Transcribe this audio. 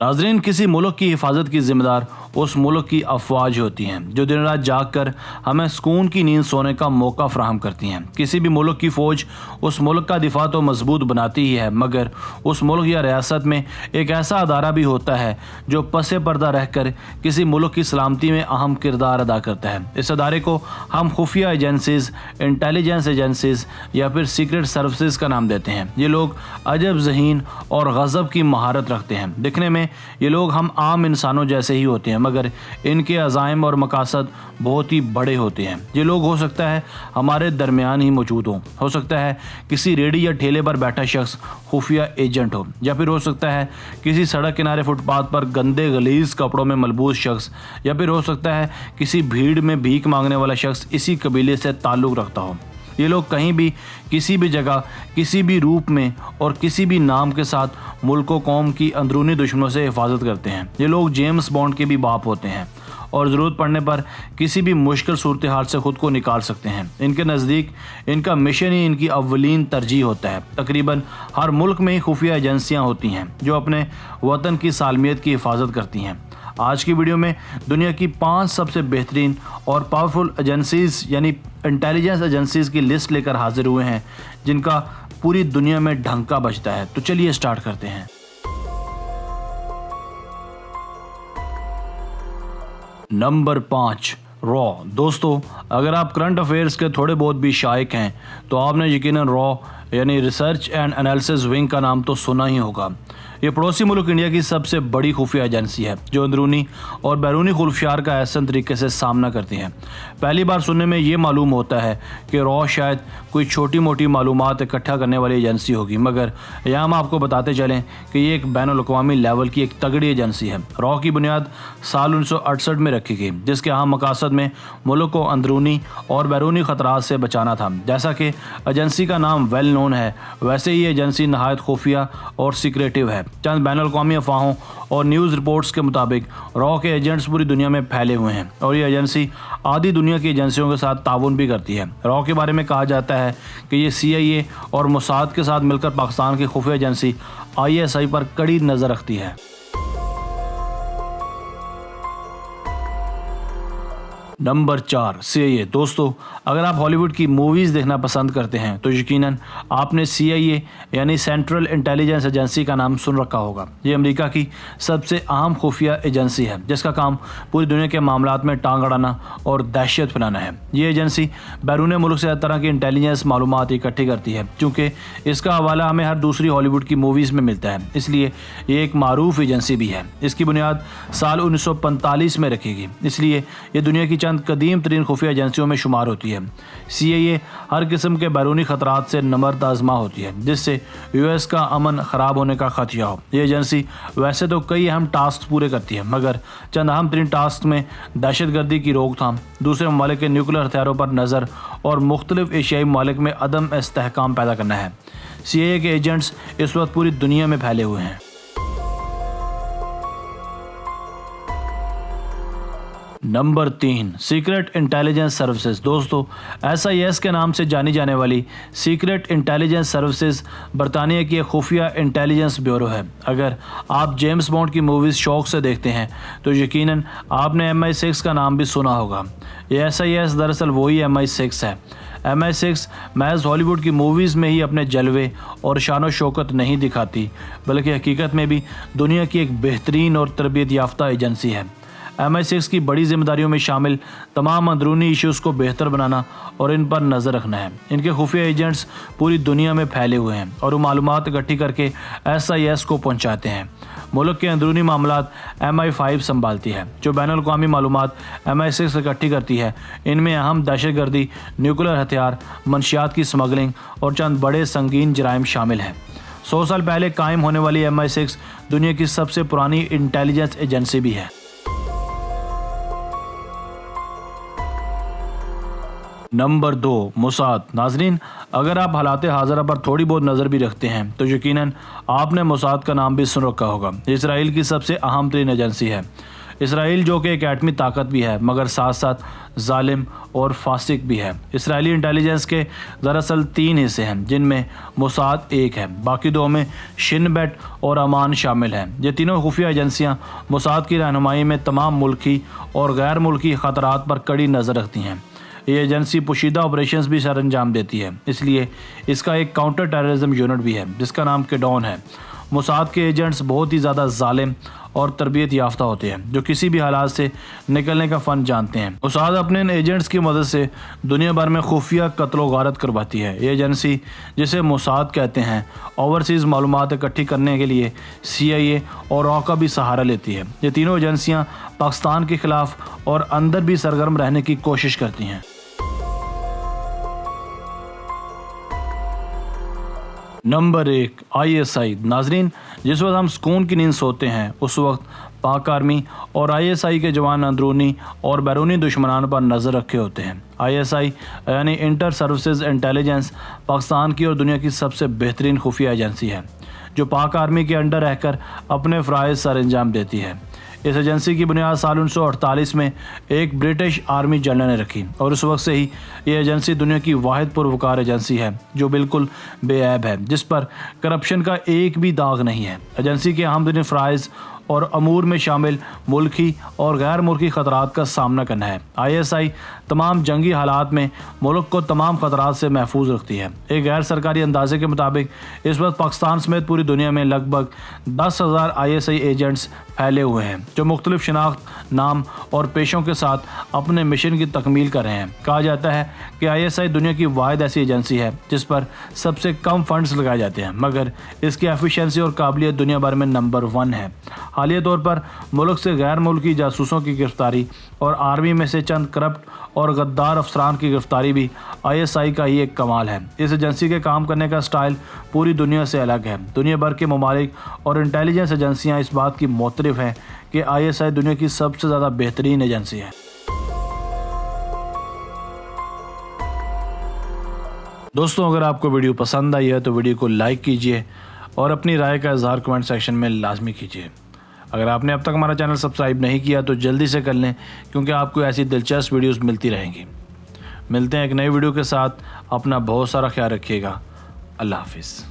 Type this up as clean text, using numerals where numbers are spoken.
नाज़रीन, किसी मुल्क की हिफाजत की जिम्मेदार उस मुल्क की अफवाज होती हैं जो दिन रात जाग कर हमें सुकून की नींद सोने का मौका फराहम करती हैं। किसी भी मुल्क की फ़ौज उस मुल्क का दिफा तो मजबूत बनाती ही है, मगर उस मुल्क या रियासत में एक ऐसा अदारा भी होता है जो पसे पर्दा रहकर किसी मुल्क की सलामती में अहम किरदार अदा करता है। इस अदारे को हम खुफिया एजेंसीज, इंटेलिजेंस एजेंसीज या फिर सीक्रेट सर्विसेज का नाम देते हैं। ये लोग अजब ज़हीन और गज़ब की महारत रखते हैं। दिखने में ये लोग हम आम इंसानों जैसे ही होते हैं, मगर इनके अज़ाइम और मकासद बहुत ही बड़े होते हैं। ये लोग हो सकता है हमारे दरमियान ही मौजूद हो सकता है किसी रेडी या ठेले पर बैठा शख्स खुफिया एजेंट हो, या फिर हो सकता है किसी सड़क किनारे फुटपाथ पर गंदे गलीज कपड़ों में मलबूस शख्स, या फिर हो सकता है किसी भीड़ में भीख मांगने वाला शख्स इसी कबीले से ताल्लुक़ रखता हो। ये लोग कहीं भी, किसी भी जगह, किसी भी रूप में और किसी भी नाम के साथ मुल्क व कौम की अंदरूनी दुश्मनों से हिफाजत करते हैं। ये लोग जेम्स बॉन्ड के भी बाप होते हैं और ज़रूरत पड़ने पर किसी भी मुश्किल सूरत हाल से ख़ुद को निकाल सकते हैं। इनके नज़दीक इनका मिशन ही इनकी अव्वलीन तरजीह होता है। तकरीबन हर मुल्क में ही खुफिया एजेंसियाँ होती हैं जो अपने वतन की सालमियत की हिफाजत करती हैं। आज की वीडियो में दुनिया की 5 सबसे बेहतरीन और पावरफुल एजेंसीज यानी इंटेलिजेंस एजेंसीज की लिस्ट लेकर हाजिर हुए हैं जिनका पूरी दुनिया में ढंका बजता है। तो चलिए स्टार्ट करते हैं। Number 5, raw. दोस्तों, अगर आप करंट अफेयर्स के थोड़े बहुत भी शायक हैं तो आपने यकीनन रॉ यानी रिसर्च एंड एनालिसिस विंग का नाम तो सुना ही होगा। ये पड़ोसी मुल्क इंडिया की सबसे बड़ी खुफिया एजेंसी है जो अंदरूनी और बैरूनी खुफियार का ऐसा तरीके से सामना करती है। पहली बार सुनने में ये मालूम होता है कि रॉ शायद कोई छोटी मोटी मालूमात इकट्ठा करने वाली एजेंसी होगी, मगर यहाँ हम आपको बताते चलें कि ये एक बैनुल-अक़वामी लेवल की एक तगड़ी एजेंसी है। रॉ की बुनियाद साल 1968 में रखी गई, जिसके अहम मकासद में मुल्क को अंदरूनी और बैरूनी ख़तरात से बचाना था। जैसा कि एजेंसी का नाम वेल नोन है, वैसे ही एजेंसी नहायत खुफिया और सीक्रेटिव है। चंद बैनुल-अक़वामी अफवाहों और न्यूज़ रिपोर्ट्स के मुताबिक रॉ के एजेंट्स पूरी दुनिया में फैले हुए हैं और ये एजेंसी आधी दुनिया की एजेंसियों के साथ ताउन भी करती है। रॉ के बारे में कहा जाता है कि ये CIA और मोसाद के साथ मिलकर पाकिस्तान की खुफिया एजेंसी ISI पर कड़ी नज़र रखती है। Number 4, CIA। दोस्तों, अगर आप हॉलीवुड की मूवीज़ देखना पसंद करते हैं तो यकीनन आपने CIA यानी सेंट्रल इंटेलिजेंस एजेंसी का नाम सुन रखा होगा। ये अमेरिका की सबसे अहम खुफिया एजेंसी है जिसका काम पूरी दुनिया के मामलात में टांग अड़ाना और दहशत फैलाना है। ये एजेंसी बैरून मुल्क से हर तरह की इंटेलिजेंस मालूमात इकट्ठी करती है। चूँकि इसका हवाला हमें हर दूसरी हॉलीवुड की मूवीज़ में मिलता है, इसलिए ये एक मारूफ एजेंसी भी है। इसकी बुनियाद साल 1945 में रखी गई, इसलिए ये दुनिया की कदीम तरीन खुफिया एजेंसियों में शुमार होती है। CIA हर किस्म के बैरूनी खतरात से नमर्द आजमा होती है जिससे US का अमन ख़राब होने का खतरा हो। ये एजेंसी वैसे तो कई अहम टास्क पूरे करती है, मगर चंद अहम तरीन टास्क में दहशतगर्दी की रोकथाम, दूसरे ममालिक के न्यूक्लियर हथियारों पर नज़र और मुख्तलिफ एशियाई ममालिक में अदम इस्तेहकाम पैदा करना है। CIA के एजेंट्स इस वक्त पूरी दुनिया में फैले हुए हैं। Number 3, secret intelligence services. दोस्तों, SIS के नाम से जानी जाने वाली सीक्रेट इंटेलिजेंस सर्विसेज बरतानिया की एक खुफिया इंटेलिजेंस ब्यूरो है। अगर आप जेम्स बॉन्ड की मूवीज़ शौक़ से देखते हैं तो यकीनन आपने MI6 का नाम भी सुना होगा। ये SIS दरअसल वही MI6 है। MI6 महज हॉलीवुड की मूवीज़ में ही अपने जलवे और शान शौकत नहीं दिखाती, बल्कि हकीकत में भी दुनिया की एक बेहतरीन और तरबियत याफ्ता एजेंसी है। MI6 की बड़ी जिम्मेदारियों में शामिल तमाम अंदरूनी इश्यूज़ को बेहतर बनाना और इन पर नज़र रखना है। इनके खुफिया एजेंट्स पूरी दुनिया में फैले हुए हैं और वो मालूमात इकट्ठी करके SIS को पहुंचाते हैं। मुल्क के अंदरूनी मामलात MI5 संभालती है जो बैनुल-अक़वामी मालूमात MI6 इकट्ठी करती है। इनमें अहम दहशतगर्दी, न्यूक्लियर हथियार, मंशियात की स्मगलिंग और चंद बड़े संगीन जराइम शामिल हैं। 100 साल पहले कायम होने वाली MI6 दुनिया की सबसे पुरानी इंटेलिजेंस एजेंसी भी है। Number 2, Mossad. नाजरीन, अगर आप हालात हाज़िरा पर थोड़ी बहुत नज़र भी रखते हैं तो यकीनन आपने मोसाद का नाम भी सुन रखा होगा। इसराइल की सबसे अहम तरीन एजेंसी है। इसराइल जो कि एक एटमी ताकत भी है मगर साथ साथ जालिम और फासिक भी है। इसराइली इंटेलिजेंस के दरअसल 3 हिस्से हैं जिनमें मोसाद एक है, बाकी 2 में शिन बेट और अमान शामिल हैं। ये तीनों खुफिया एजेंसियां मोसाद की रहनुमाई में तमाम मुल्की और गैर मुल्की ख़तरात पर कड़ी नज़र रखती हैं। ये एजेंसी पोशीदा ऑपरेशंस भी सर अंजाम देती है, इसलिए इसका एक काउंटर टेररिज्म यूनिट भी है जिसका नाम केडॉन है। मोसाद के एजेंट्स बहुत ही ज़्यादा जालिम और तरबियत याफ्ता होते हैं जो किसी भी हालात से निकलने का फ़न जानते हैं। मोसाद अपने इन एजेंट्स की मदद से दुनिया भर में खुफिया कत्ल गारत करवाती है। ये एजेंसी जिसे मोसाद कहते हैं ओवरसीज़ मालूमात इकट्ठी करने के लिए CIA और रॉ का भी सहारा लेती है। ये तीनों एजेंसियाँ पाकिस्तान के ख़िलाफ़ और अंदर भी सरगर्म रहने की कोशिश करती हैं। Number 1 ISI। नाजरीन, जिस वक्त हम सुकून की नींद सोते हैं उस वक्त पाक आर्मी और ISI के जवान अंदरूनी और बैरूनी दुश्मनान पर नज़र रखे होते हैं। ISI यानी इंटर सर्विसेज इंटेलिजेंस पाकिस्तान की और दुनिया की सबसे बेहतरीन खुफिया एजेंसी है जो पाक आर्मी के अंडर रहकर अपने फ़राइज़ सर अंजाम देती है। इस एजेंसी की बुनियाद साल 1948 में एक ब्रिटिश आर्मी जनरल ने रखी और उस वक्त से ही ये एजेंसी दुनिया की वाहिद पुरवकार एजेंसी है जो बिल्कुल बेऐब है, जिस पर करप्शन का एक भी दाग नहीं है। एजेंसी के अहम तरीन फ़राइज़ और अमूर में शामिल मुल्की और गैर मुल्की ख़तरात का सामना करना है। ISI तमाम जंगी हालात में मुल्क को तमाम ख़तरात से महफूज रखती है। एक गैर सरकारी अंदाजे के मुताबिक इस वक्त पाकिस्तान समेत पूरी दुनिया में लगभग 10,000 ISI एजेंट्स फैले हुए हैं जो मुख्तलिफ शनाख्त, नाम और पेशों के साथ अपने मिशन की तकमील कर रहे हैं। कहा जाता है कि ISI दुनिया की वाहिद ऐसी एजेंसी है जिस पर सबसे कम फंड्स लगाए जाते हैं मगर इसकी एफिशिएंसी और काबिलियत दुनिया भर में नंबर 1 है। हालिया तौर पर मुल्क से गैर मुल्की जासूसों की गिरफ्तारी और आर्मी में से चंद करप्ट और गद्दार अफसरान की गिरफ्तारी भी ISI का ही एक कमाल है। इस एजेंसी के काम करने का स्टाइल पूरी दुनिया से अलग है। दुनिया भर के ममालिक और इंटेलिजेंस एजेंसियां इस बात की मोतरफ हैं कि ISI दुनिया की सबसे ज़्यादा बेहतरीन एजेंसी है। दोस्तों, अगर आपको वीडियो पसंद आई है तो वीडियो को लाइक कीजिए और अपनी राय का इज़हार कमेंट सेक्शन में लाजमी कीजिए। अगर आपने अब तक हमारा चैनल सब्सक्राइब नहीं किया तो जल्दी से कर लें क्योंकि आपको ऐसी दिलचस्प वीडियोस मिलती रहेंगी। मिलते हैं एक नई वीडियो के साथ। अपना बहुत सारा ख्याल रखिएगा। अल्लाह हाफिज़।